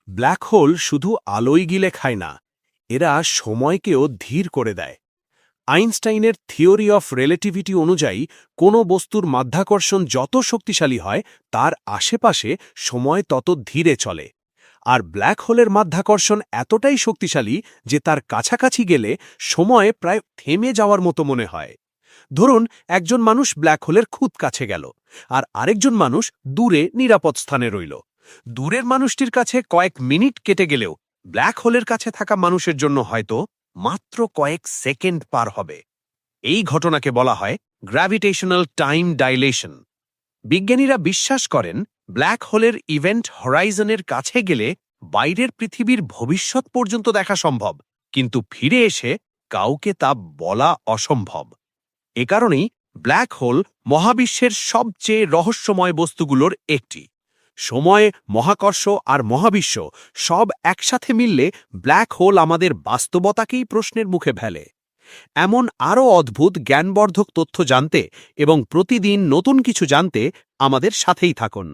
Black hole শুধু আলোই গিলে খায় না, এরা সময়কেও ধীর করে দেয়। আইনস্টাইনের থিওরি অফ রিলেটিভিটি অনুযায়ী কোনো বস্তুর মাধ্যাকর্ষণ যত শক্তিশালী হয় তার আশেপাশে সময় তত ধীরে চলে। আর ব্ল্যাক হোলের মাধ্যাকর্ষণ এতটাই শক্তিশালী যে তার কাছাকাছি গেলে সময় প্রায় থেমে যাওয়ার মতো মনে হয়। ধরুন, একজন মানুষ ব্ল্যাক হোলের খুব কাছে গেল, আর আরেকজন মানুষ দূরে নিরাপদ স্থানে রইল। দূরের মানুষটির কাছে কয়েক মিনিট কেটে গেলেও ব্ল্যাক হোলের কাছে থাকা মানুষের জন্য হয়তো মাত্র কয়েক সেকেন্ড পার হবে। এই ঘটনাকে বলা হয় গ্র্যাভিটেশনাল টাইম ডাইলেশন। বিজ্ঞানীরা বিশ্বাস করেন ব্ল্যাক হোলের ইভেন্ট হরাইজনের কাছে গেলে বাইরের পৃথিবীর ভবিষ্যৎ পর্যন্ত দেখা সম্ভব, কিন্তু ফিরে এসে কাউকে তা বলা অসম্ভব। এ কারণেই ব্ল্যাক হোল মহাবিশ্বের সবচেয়ে রহস্যময় বস্তুগুলোর একটি। সময়, মহাকর্ষ আর মহাবিশ্ব সব একসাথে মিললে ব্ল্যাক হোল আমাদের বাস্তবতাকেই প্রশ্নের মুখে ফেলে। এমন আরও অদ্ভুত জ্ঞানবর্ধক তথ্য জানতে এবং প্রতিদিন নতুন কিছু জানতে আমাদের সাথেই থাকুন।